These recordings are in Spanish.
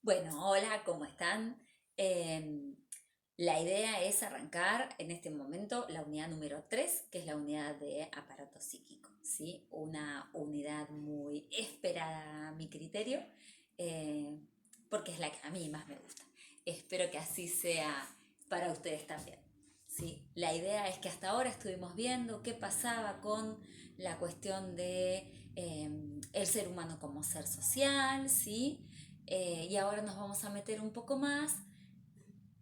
Bueno, hola, ¿cómo están? Em, la idea es arrancar en este momento la unidad número 3, que es la unidad de aparato psíquico, ¿sí? Una unidad muy esperada a mi criterio, eh, porque es la que a mí más me gusta. Espero que así sea para ustedes también, ¿sí? La idea es que hasta ahora estuvimos viendo qué pasaba con la cuestión de el ser humano como ser social, ¿sí? Y ahora nos vamos a meter un poco más,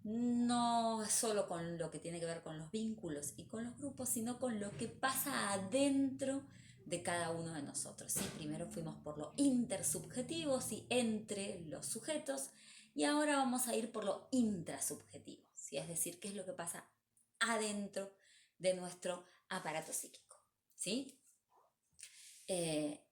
no solo con lo que tiene que ver con los vínculos y con los grupos, sino con lo que pasa adentro de cada uno de nosotros. ¿Sí? Primero fuimos por lo intersubjetivo, ¿sí? Entre los sujetos, y ahora vamos a ir por lo intrasubjetivo, ¿sí? Es decir, qué es lo que pasa adentro de nuestro aparato psíquico. ¿Sí? Eh,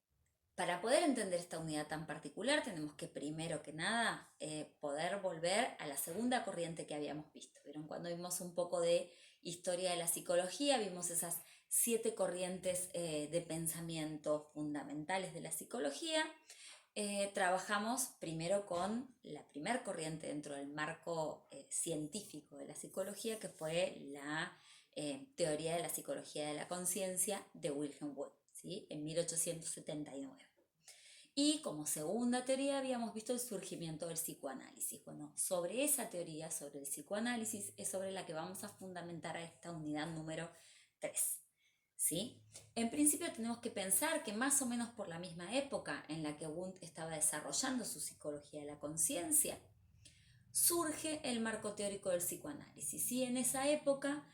para poder entender esta unidad tan particular tenemos que primero que nada poder volver a la segunda corriente que habíamos visto. ¿Vieron? Cuando vimos un poco de historia de la psicología, vimos esas 7 corrientes de pensamiento fundamentales de la psicología. Trabajamos primero con la primer corriente dentro del marco científico de la psicología, que fue la teoría de la psicología de la conciencia de Wilhelm Wundt, ¿sí? En 1879. Y como segunda teoría habíamos visto el surgimiento del psicoanálisis. Bueno, sobre esa teoría, sobre el psicoanálisis, es sobre la que vamos a fundamentar a esta unidad número 3. ¿Sí? En principio tenemos que pensar que más o menos por la misma época en la que Wundt estaba desarrollando su psicología de la conciencia, surge el marco teórico del psicoanálisis. Y en esa época,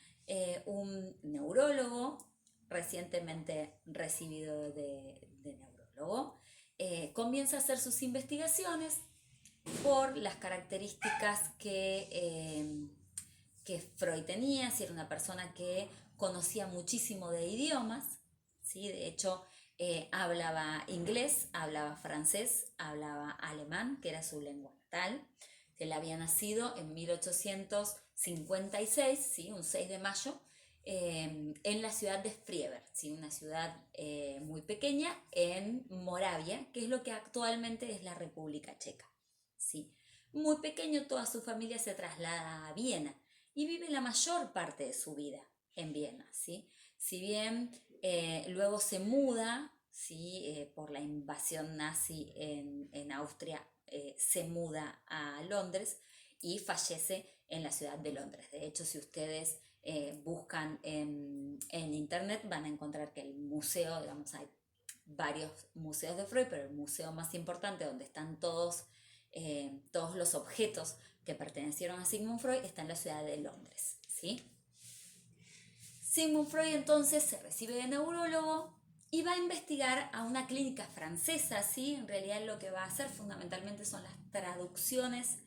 un neurólogo, recientemente recibido de neurólogo, comienza a hacer sus investigaciones por las características que Freud tenía, si era una persona que conocía muchísimo de idiomas, ¿sí? De hecho hablaba inglés, hablaba francés, hablaba alemán, que era su lengua natal. Él había nacido en 1856, ¿sí? Un 6 de mayo, en la ciudad de Frieber, ¿sí? Una ciudad muy pequeña en Moravia, que es lo que actualmente es la República Checa. ¿Sí? Muy pequeño, toda su familia se traslada a Viena y vive la mayor parte de su vida en Viena. ¿Sí? Si bien luego se muda, ¿sí? Por la invasión nazi en Austria, se muda a Londres y fallece en la ciudad de Londres. De hecho, si ustedes buscan en internet van a encontrar que el museo, digamos, hay varios museos de Freud, pero el museo más importante donde están todos los objetos que pertenecieron a Sigmund Freud está en la ciudad de Londres. ¿Sí? Sigmund Freud entonces se recibe de neurólogo y va a investigar a una clínica francesa, ¿sí? En realidad lo que va a hacer fundamentalmente son las traducciones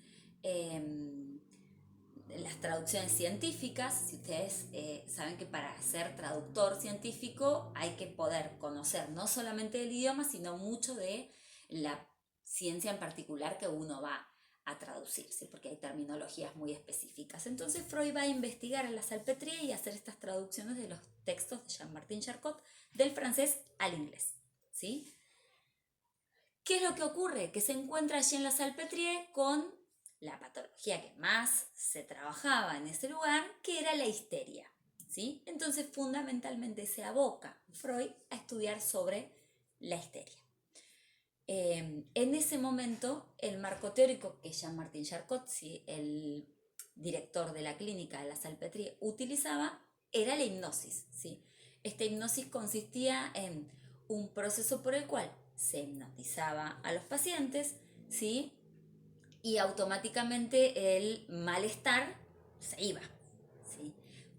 científicas. Si ustedes saben que para ser traductor científico hay que poder conocer no solamente el idioma, sino mucho de la ciencia en particular que uno va a traducirse, porque hay terminologías muy específicas. Entonces Freud va a investigar a la Salpêtrière y hacer estas traducciones de los textos de Jean-Martin Charcot del francés al inglés. ¿Sí? ¿Qué es lo que ocurre? Que se encuentra allí en la Salpêtrière con la patología que más se trabajaba en ese lugar, que era la histeria. ¿Sí? Entonces fundamentalmente se aboca Freud a estudiar sobre la histeria. En ese momento, el marco teórico que Jean-Martin Charcot, ¿sí? El director de la clínica de la Salpêtrière, utilizaba era la hipnosis. ¿Sí? Esta hipnosis consistía en un proceso por el cual se hipnotizaba a los pacientes, ¿sí? Y automáticamente el malestar se iba. ¿Sí?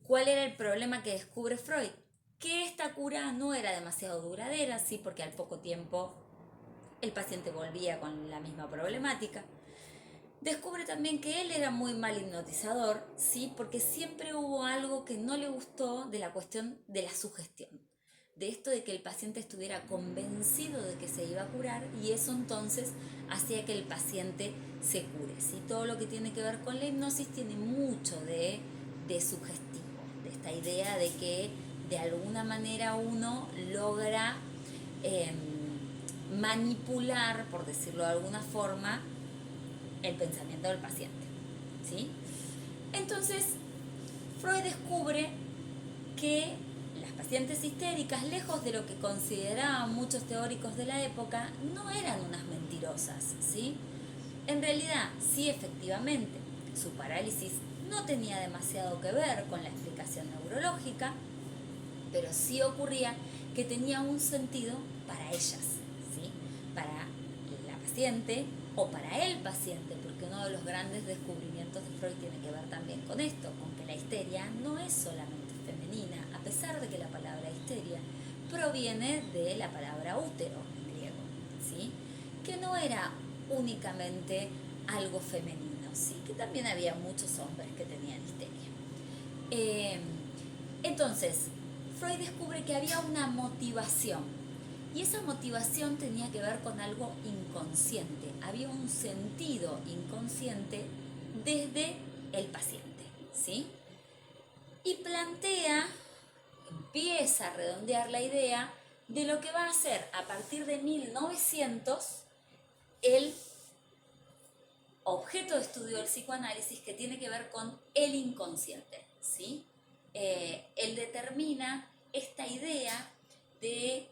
¿Cuál era el problema que descubre Freud? Que esta cura no era demasiado duradera, ¿sí? Porque al poco tiempo el paciente volvía con la misma problemática. Descubre también que él era muy mal hipnotizador, ¿sí? Porque siempre hubo algo que no le gustó de la cuestión de la sugestión. De esto de que el paciente estuviera convencido de que se iba a curar, y eso entonces hacía que el paciente se cure. ¿Sí? Todo lo que tiene que ver con la hipnosis tiene mucho de sugestivo, de esta idea de que de alguna manera uno logra eh, manipular, por decirlo de alguna forma, el pensamiento del paciente, ¿sí? Entonces, Freud descubre que las pacientes histéricas, lejos de lo que consideraban muchos teóricos de la época, no eran unas mentirosas, ¿sí? En realidad, sí, efectivamente, su parálisis no tenía demasiado que ver con la explicación neurológica, pero sí ocurría que tenía un sentido para ellas, ¿sí? Para la paciente o para el paciente, porque uno de los grandes descubrimientos de Freud tiene que ver también con esto, con que la histeria no es solamente femenina, a pesar de que la palabra histeria proviene de la palabra útero en griego, ¿sí? Que no era únicamente algo femenino, sí, que también había muchos hombres que tenían histeria. Eh, entonces, Freud descubre que había una motivación y esa motivación tenía que ver con algo inconsciente, había un sentido inconsciente desde el paciente, ¿sí? Y empieza a redondear la idea de lo que va a ser a partir de 1900 el objeto de estudio del psicoanálisis, que tiene que ver con el inconsciente, ¿sí? Él determina esta idea de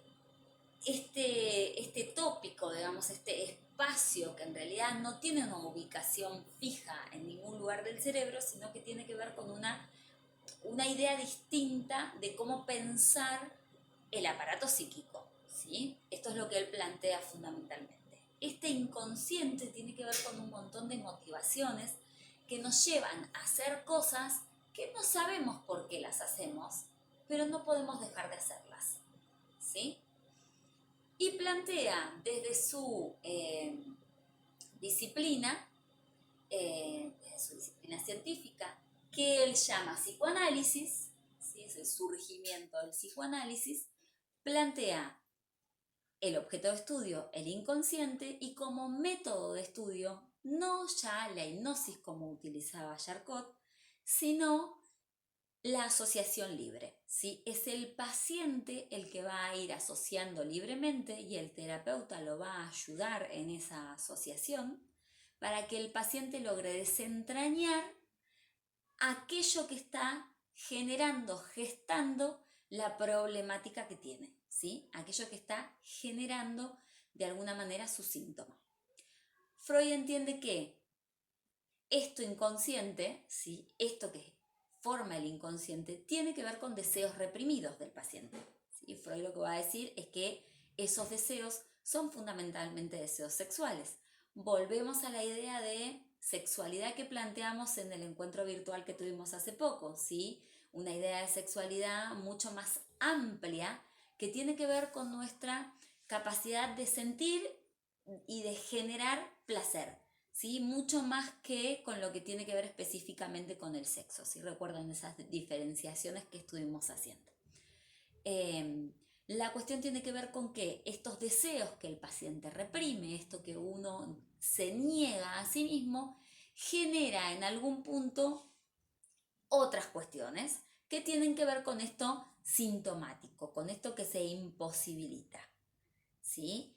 este tópico, digamos, este espacio que en realidad no tiene una ubicación fija en ningún lugar del cerebro, sino que tiene que ver con una idea distinta de cómo pensar el aparato psíquico, ¿sí? Esto es lo que él plantea fundamentalmente. Este inconsciente tiene que ver con un montón de motivaciones que nos llevan a hacer cosas que no sabemos por qué las hacemos, pero no podemos dejar de hacerlas, ¿sí? Y plantea desde su disciplina, científica, que él llama psicoanálisis, ¿sí? Es el surgimiento del psicoanálisis, plantea el objeto de estudio, el inconsciente, y como método de estudio, no ya la hipnosis como utilizaba Charcot, sino la asociación libre, ¿sí? Es el paciente el que va a ir asociando libremente y el terapeuta lo va a ayudar en esa asociación para que el paciente logre desentrañar aquello que está generando, gestando la problemática que tiene, ¿sí? Aquello que está generando de alguna manera su síntoma. Freud entiende que esto inconsciente, ¿sí? Esto que forma el inconsciente, tiene que ver con deseos reprimidos del paciente, ¿sí? Freud lo que va a decir es que esos deseos son fundamentalmente deseos sexuales. Volvemos a la idea de sexualidad que planteamos en el encuentro virtual que tuvimos hace poco, ¿sí? Una idea de sexualidad mucho más amplia que tiene que ver con nuestra capacidad de sentir y de generar placer, ¿sí? Mucho más que con lo que tiene que ver específicamente con el sexo, si recuerdan esas diferenciaciones que estuvimos haciendo. La cuestión tiene que ver con que estos deseos que el paciente reprime, esto que uno se niega a sí mismo, genera en algún punto otras cuestiones que tienen que ver con esto sintomático, con esto que se imposibilita, ¿sí?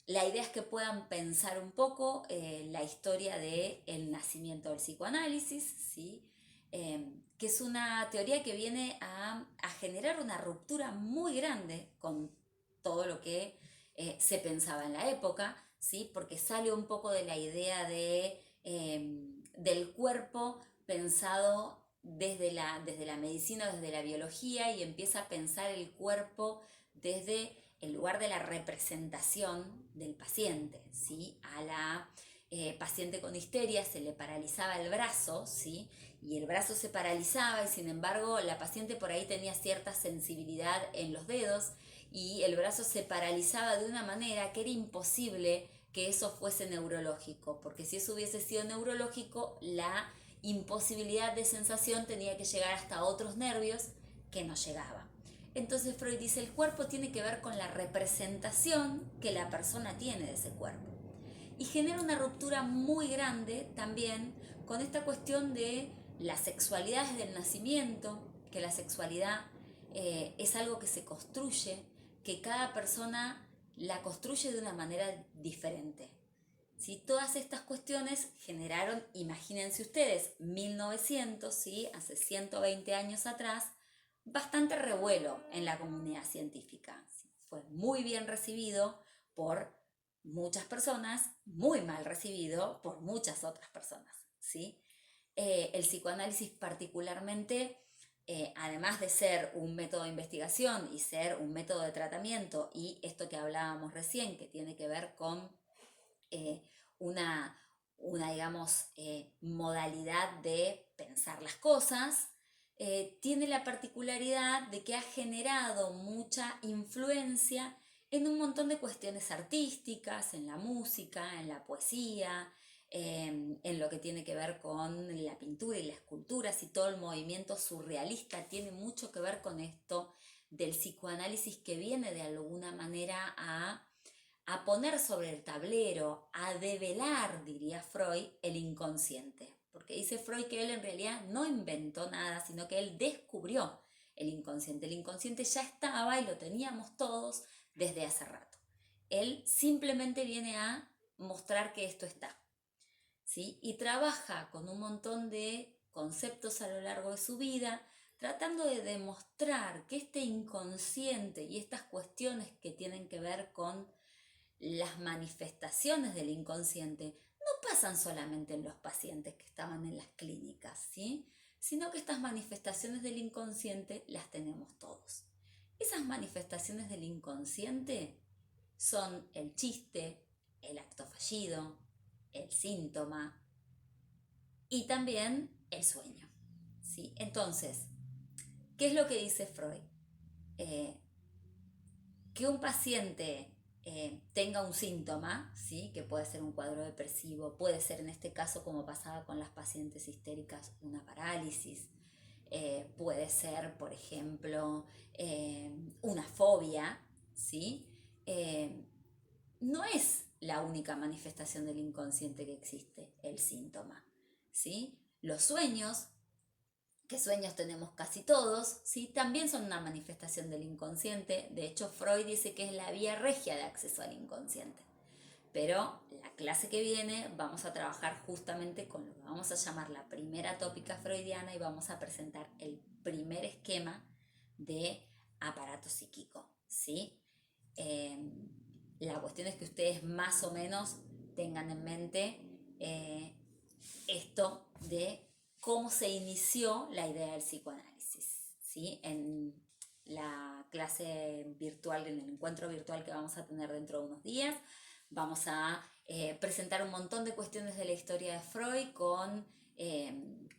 La idea es que puedan pensar un poco la historia del nacimiento del psicoanálisis, ¿sí? Que es una teoría que viene a generar una ruptura muy grande con todo lo que se pensaba en la época, ¿sí? Porque sale un poco de la idea del cuerpo pensado desde la medicina, desde la biología, y empieza a pensar el cuerpo desde el lugar de la representación del paciente, ¿sí? A la paciente con histeria se le paralizaba el brazo, ¿sí? Y el brazo se paralizaba y sin embargo la paciente por ahí tenía cierta sensibilidad en los dedos y el brazo se paralizaba de una manera que era imposible que eso fuese neurológico, porque si eso hubiese sido neurológico, la imposibilidad de sensación tenía que llegar hasta otros nervios que no llegaba. Entonces Freud dice, el cuerpo tiene que ver con la representación que la persona tiene de ese cuerpo. Y genera una ruptura muy grande también con esta cuestión de la sexualidad desde el nacimiento, que la sexualidad es algo que se construye, que cada persona la construye de una manera diferente. ¿sí? Todas estas cuestiones generaron, imagínense ustedes, 1900, ¿sí? Hace 120 años atrás, bastante revuelo en la comunidad científica. ¿Sí? Fue muy bien recibido por muchas personas, muy mal recibido por muchas otras personas. ¿Sí? El psicoanálisis particularmente, además de ser un método de investigación y ser un método de tratamiento, y esto que hablábamos recién, que tiene que ver con eh, una, digamos, modalidad de pensar las cosas, tiene la particularidad de que ha generado mucha influencia en un montón de cuestiones artísticas, en la música, en la poesía, en lo que tiene que ver con la pintura y la escultura, y todo el movimiento surrealista tiene mucho que ver con esto del psicoanálisis, que viene de alguna manera a poner sobre el tablero, a develar, diría Freud, el inconsciente. Porque dice Freud que él en realidad no inventó nada, sino que él descubrió el inconsciente. El inconsciente ya estaba y lo teníamos todos desde hace rato. Él simplemente viene a mostrar que esto está, ¿sí? Y trabaja con un montón de conceptos a lo largo de su vida, tratando de demostrar que este inconsciente y estas cuestiones que tienen que ver con las manifestaciones del inconsciente no pasan solamente en los pacientes que estaban en las clínicas, ¿sí? Sino que estas manifestaciones del inconsciente las tenemos todos. Esas manifestaciones del inconsciente son el chiste, el acto fallido, el síntoma y también el sueño, ¿sí? Entonces, ¿qué es lo que dice Freud? Eh, que un paciente tenga un síntoma, ¿sí? Que puede ser un cuadro depresivo, puede ser en este caso, como pasaba con las pacientes histéricas, una parálisis, puede ser, por ejemplo, una fobia, ¿sí? Eh, no es la única manifestación del inconsciente que existe, el síntoma, ¿sí? Los sueños, que sueños tenemos casi todos, ¿sí? También son una manifestación del inconsciente. De hecho, Freud dice que es la vía regia de acceso al inconsciente. Pero la clase que viene vamos a trabajar justamente con lo que vamos a llamar la primera tópica freudiana, y vamos a presentar el primer esquema de aparato psíquico, ¿sí? Eh, la cuestión es que ustedes más o menos tengan en mente eh, esto de cómo se inició la idea del psicoanálisis, ¿sí? En la clase virtual, en el encuentro virtual que vamos a tener dentro de unos días, vamos a presentar un montón de cuestiones de la historia de Freud con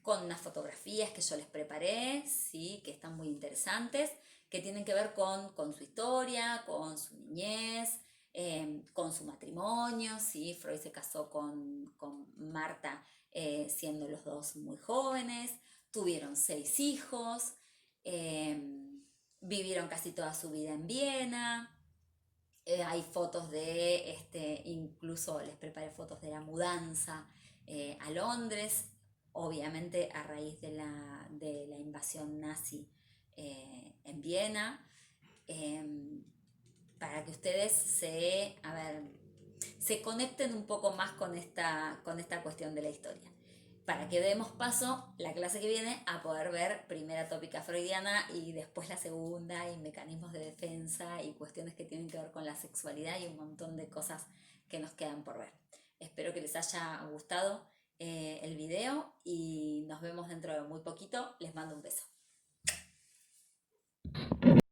unas fotografías que yo les preparé, ¿sí? Que están muy interesantes, que tienen que ver con su historia, con su niñez, con su matrimonio, ¿sí? Freud se casó con Marta siendo los dos muy jóvenes, tuvieron 6 hijos, eh, vivieron casi toda su vida en Viena. Hay fotos de, incluso les preparé fotos de la mudanza a Londres, obviamente a raíz de la invasión nazi en Viena, eh, para que ustedes se conecten un poco más con esta cuestión de la historia. Para que demos paso la clase que viene a poder ver primera tópica freudiana y después la segunda, y mecanismos de defensa y cuestiones que tienen que ver con la sexualidad y un montón de cosas que nos quedan por ver. Espero que les haya gustado el video y nos vemos dentro de muy poquito